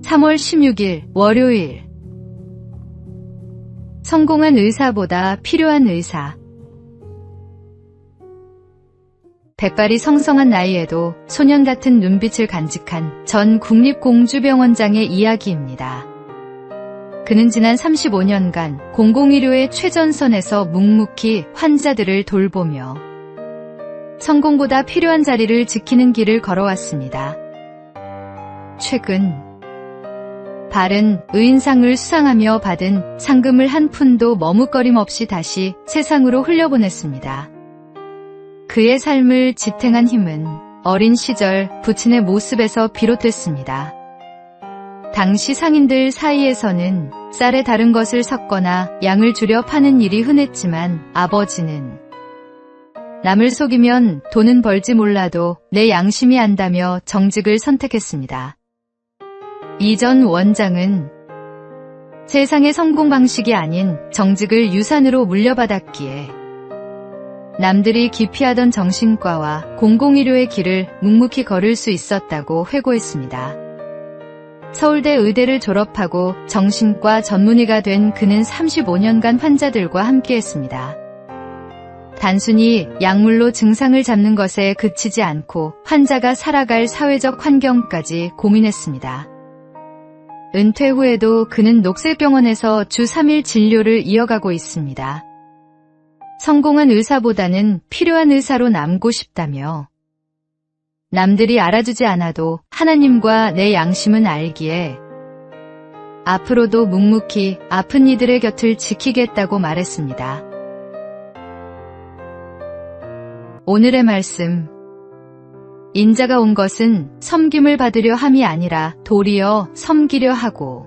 3월 16일 월요일. 성공한 의사보다 필요한 의사. 백발이 성성한 나이에도 소년 같은 눈빛을 간직한 전 국립공주병원장의 이야기입니다. 그는 지난 35년간 공공의료의 최전선에서 묵묵히 환자들을 돌보며 성공보다 필요한 자리를 지키는 길을 걸어왔습니다. 최근 바른 의인상을 수상하며 받은 상금을 한 푼도 머뭇거림 없이 다시 세상으로 흘려보냈습니다. 그의 삶을 지탱한 힘은 어린 시절 부친의 모습에서 비롯됐습니다. 당시 상인들 사이에서는 쌀에 다른 것을 섞거나 양을 줄여 파는 일이 흔했지만 아버지는 남을 속이면 돈은 벌지 몰라도 내 양심이 안다며 정직을 선택했습니다. 이전 원장은 세상의 성공 방식이 아닌 정직을 유산으로 물려받았기에 남들이 기피하던 정신과와 공공의료의 길을 묵묵히 걸을 수 있었다고 회고했습니다. 서울대 의대를 졸업하고 정신과 전문의가 된 그는 35년간 환자들과 함께했습니다. 단순히 약물로 증상을 잡는 것에 그치지 않고 환자가 살아갈 사회적 환경까지 고민했습니다. 은퇴 후에도 그는 녹색병원에서 주 3일 진료를 이어가고 있습니다. 성공한 의사보다는 필요한 의사로 남고 싶다며 남들이 알아주지 않아도 하나님과 내 양심은 알기에 앞으로도 묵묵히 아픈 이들의 곁을 지키겠다고 말했습니다. 오늘의 말씀. 인자가 온 것은 섬김을 받으려 함이 아니라 도리어 섬기려 하고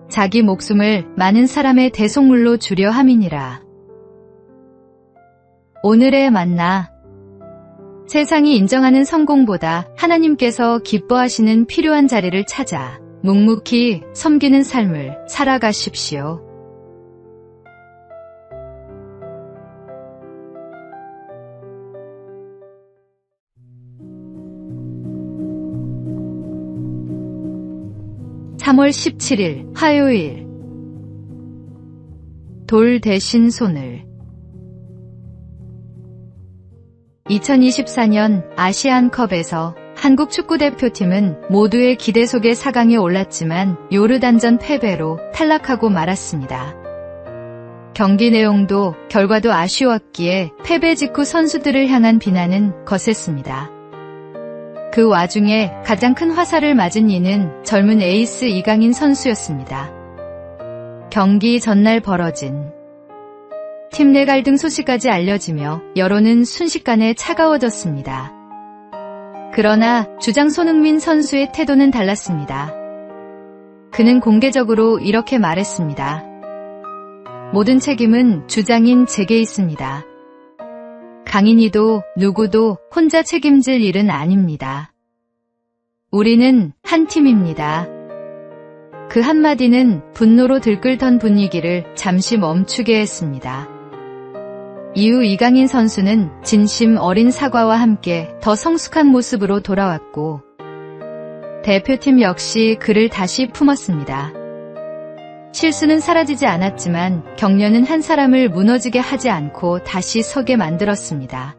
자기 목숨을 많은 사람의 대속물로 주려 함이니라. 오늘의 만나. 세상이 인정하는 성공보다 하나님께서 기뻐하시는 필요한 자리를 찾아 묵묵히 섬기는 삶을 살아가십시오. (3월 17일) 화요일. 돌 대신 손을. 2024년 아시안컵에서 한국 축구대표팀은 모두의 기대 속에 4강에 올랐지만 요르단전 패배로 탈락하고 말았습니다. 경기 내용도 결과도 아쉬웠기에 패배 직후 선수들을 향한 비난은 거셌습니다. 그 와중에 가장 큰 화살을 맞은 이는 젊은 에이스 이강인 선수였습니다. 경기 전날 벌어진 팀 내 갈등 소식까지 알려지며 여론은 순식간에 차가워졌습니다. 그러나 주장 손흥민 선수의 태도는 달랐습니다. 그는 공개적으로 이렇게 말했습니다. 모든 책임은 주장인 제게 있습니다. 강인이도 누구도 혼자 책임질 일은 아닙니다. 우리는 한 팀입니다. 그 한마디는 분노로 들끓던 분위기를 잠시 멈추게 했습니다. 이후 이강인 선수는 진심 어린 사과와 함께 더 성숙한 모습으로 돌아왔고 대표팀 역시 그를 다시 품었습니다. 실수는 사라지지 않았지만 격려는 한 사람을 무너지게 하지 않고 다시 서게 만들었습니다.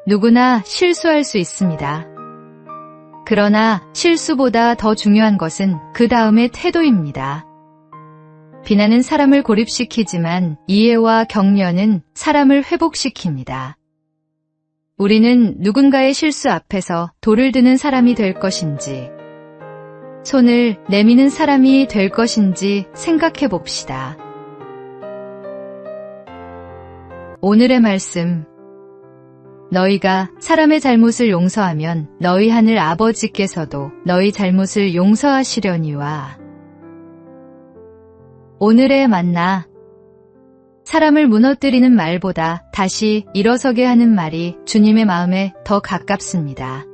누구나 실수할 수 있습니다. 그러나 실수보다 더 중요한 것은 그 다음의 태도입니다. 비난은 사람을 고립시키지만 이해와 격려는 사람을 회복시킵니다. 우리는 누군가의 실수 앞에서 돌을 드는 사람이 될 것인지 손을 내미는 사람이 될 것인지 생각해 봅시다. 오늘의 말씀. 너희가 사람의 잘못을 용서하면 너희 하늘 아버지께서도 너희 잘못을 용서하시려니와. 오늘의 만나. 사람을 무너뜨리는 말보다 다시 일어서게 하는 말이 주님의 마음에 더 가깝습니다.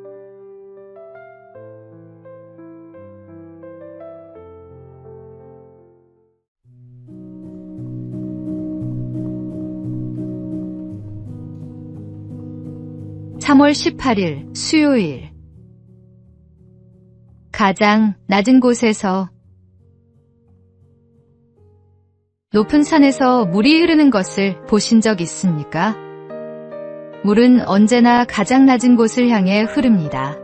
(3월 18일) 수요일. 가장 낮은 곳에서 높은 산에서 물이 흐르는 것을 보신 적 있습니까? 물은 언제나 가장 낮은 곳을 향해 흐릅니다.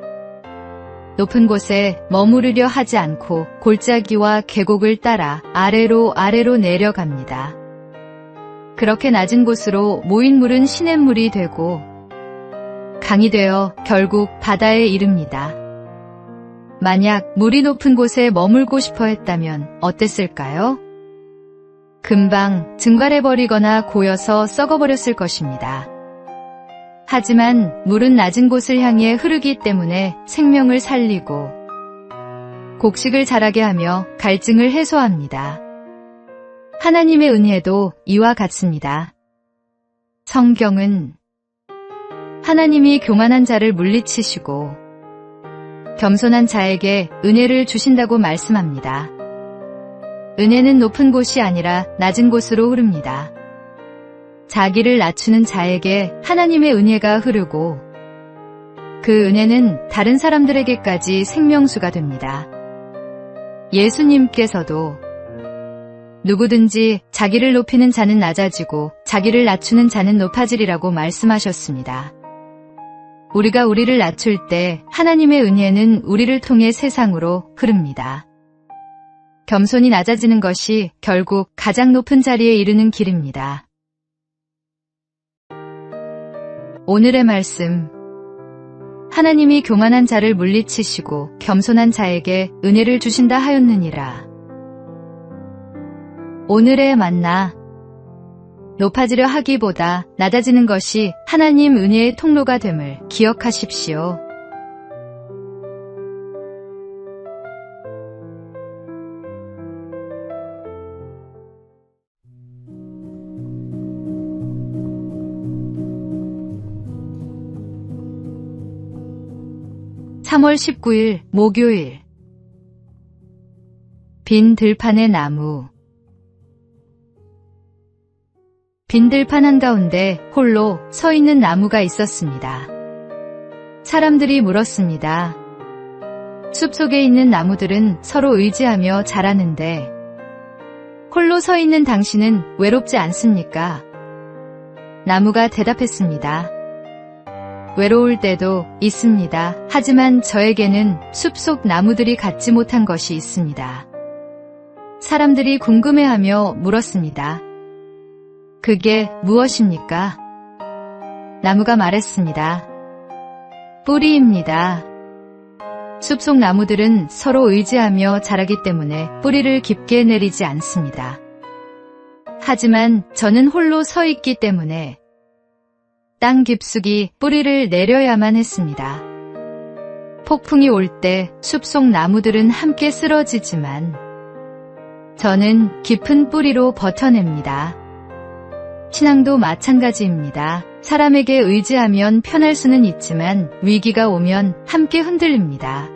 높은 곳에 머무르려 하지 않고 골짜기와 계곡을 따라 아래로 내려갑니다. 그렇게 낮은 곳으로 모인 물은 시냇물이 되고 강이 되어 결국 바다에 이릅니다. 만약 물이 높은 곳에 머물고 싶어 했다면 어땠을까요? 금방 증발해버리거나 고여서 썩어버렸을 것입니다. 하지만 물은 낮은 곳을 향해 흐르기 때문에 생명을 살리고 곡식을 자라게 하며 갈증을 해소합니다. 하나님의 은혜도 이와 같습니다. 성경은 하나님이 교만한 자를 물리치시고 겸손한 자에게 은혜를 주신다고 말씀합니다. 은혜는 높은 곳이 아니라 낮은 곳으로 흐릅니다. 자기를 낮추는 자에게 하나님의 은혜가 흐르고 그 은혜는 다른 사람들에게까지 생명수가 됩니다. 예수님께서도 누구든지 자기를 높이는 자는 낮아지고 자기를 낮추는 자는 높아지리라고 말씀하셨습니다. 우리가 우리를 낮출 때 하나님의 은혜는 우리를 통해 세상으로 흐릅니다. 겸손히 낮아지는 것이 결국 가장 높은 자리에 이르는 길입니다. 오늘의 말씀. 하나님이 교만한 자를 물리치시고 겸손한 자에게 은혜를 주신다 하였느니라. 오늘의 만나. 높아지려 하기보다 낮아지는 것이 하나님 은혜의 통로가 됨을 기억하십시오. (3월 19일) 목요일. 빈 들판의 나무. 빈 들판 한가운데 홀로 서 있는 나무가 있었습니다. 사람들이 물었습니다. 숲속에 있는 나무들은 서로 의지하며 자라는데 홀로 서 있는 당신은 외롭지 않습니까? 나무가 대답했습니다. 외로울 때도 있습니다. 하지만 저에게는 숲속 나무들이 갖지 못한 것이 있습니다. 사람들이 궁금해하며 물었습니다. 그게 무엇입니까? 나무가 말했습니다. 뿌리입니다. 숲속 나무들은 서로 의지하며 자라기 때문에 뿌리를 깊게 내리지 않습니다. 하지만 저는 홀로 서 있기 때문에 땅 깊숙이 뿌리를 내려야만 했습니다. 폭풍이 올 때 숲속 나무들은 함께 쓰러지지만 저는 깊은 뿌리로 버텨냅니다. 신앙도 마찬가지입니다. 사람에게 의지하면 편할 수는 있지만 위기가 오면 함께 흔들립니다.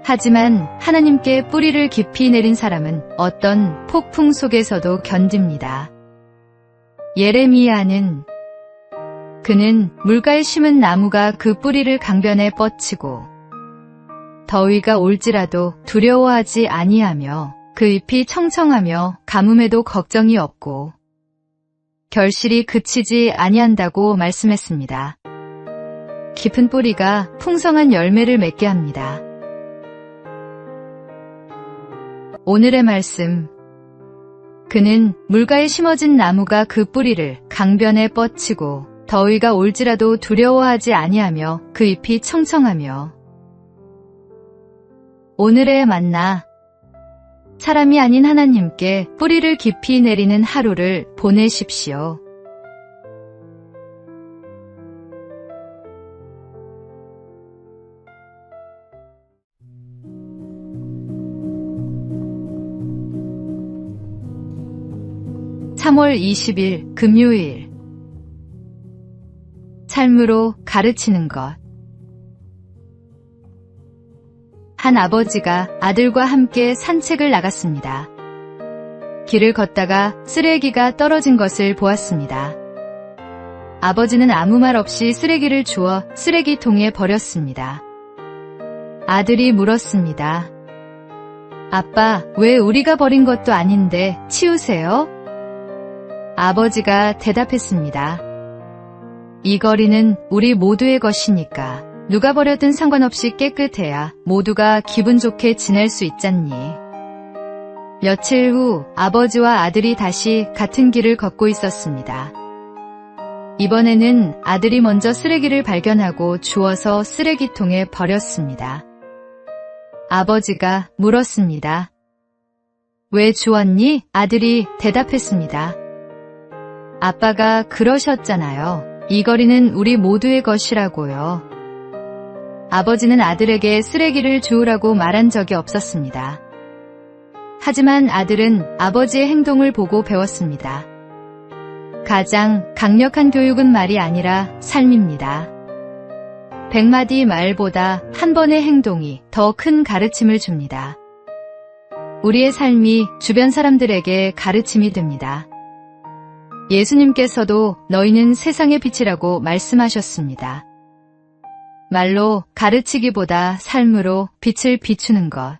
하지만 하나님께 뿌리를 깊이 내린 사람은 어떤 폭풍 속에서도 견딥니다. 예레미야는 그는 물가에 심은 나무가 그 뿌리를 강변에 뻗치고 더위가 올지라도 두려워하지 아니하며 그 잎이 청청하며 가뭄에도 걱정이 없고 결실이 그치지 아니한다고 말씀했습니다. 깊은 뿌리가 풍성한 열매를 맺게 합니다. 오늘의 말씀. 그는 물가에 심어진 나무가 그 뿌리를 강변에 뻗치고 더위가 올지라도 두려워하지 아니하며 그 잎이 청청하며. 오늘의 만나. 사람이 아닌 하나님께 뿌리를 깊이 내리는 하루를 보내십시오. (3월 20일) 금요일. 삶으로 가르치는 것. 한 아버지가 아들과 함께 산책을 나갔습니다. 길을 걷다가 쓰레기가 떨어진 것을 보았습니다. 아버지는 아무 말 없이 쓰레기를 주워 쓰레기통에 버렸습니다. 아들이 물었습니다. 아빠, 왜 우리가 버린 것도 아닌데 치우세요? 아버지가 대답했습니다. 이 거리는 우리 모두의 것이니까 누가 버려든 상관없이 깨끗해야 모두가 기분 좋게 지낼 수 있잖니. 며칠 후 아버지와 아들이 다시 같은 길을 걷고 있었습니다. 이번에는 아들이 먼저 쓰레기를 발견하고 주워서 쓰레기통에 버렸습니다. 아버지가 물었습니다. 왜 주웠니? 아들이 대답했습니다. 아빠가 그러셨잖아요. 이 거리는 우리 모두의 것이라고요. 아버지는 아들에게 쓰레기를 주우라고 말한 적이 없었습니다. 하지만 아들은 아버지의 행동을 보고 배웠습니다. 가장 강력한 교육은 말이 아니라 삶입니다. 100마디 말보다 한 번의 행동이 더 큰 가르침을 줍니다. 우리의 삶이 주변 사람들에게 가르침이 됩니다. 예수님께서도 너희는 세상의 빛이라고 말씀하셨습니다. 말로 가르치기보다 삶으로 빛을 비추는 것.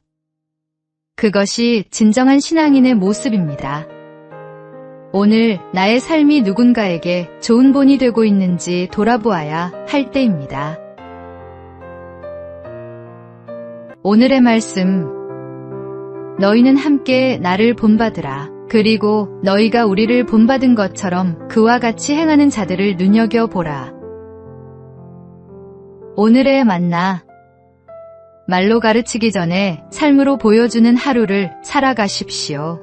그것이 진정한 신앙인의 모습입니다. 오늘 나의 삶이 누군가에게 좋은 본이 되고 있는지 돌아보아야 할 때입니다. 오늘의 말씀. 너희는 함께 나를 본받으라. 그리고 너희가 우리를 본받은 것처럼 그와 같이 행하는 자들을 눈여겨보라. 오늘의 만나. 말로 가르치기 전에 삶으로 보여주는 하루를 살아가십시오.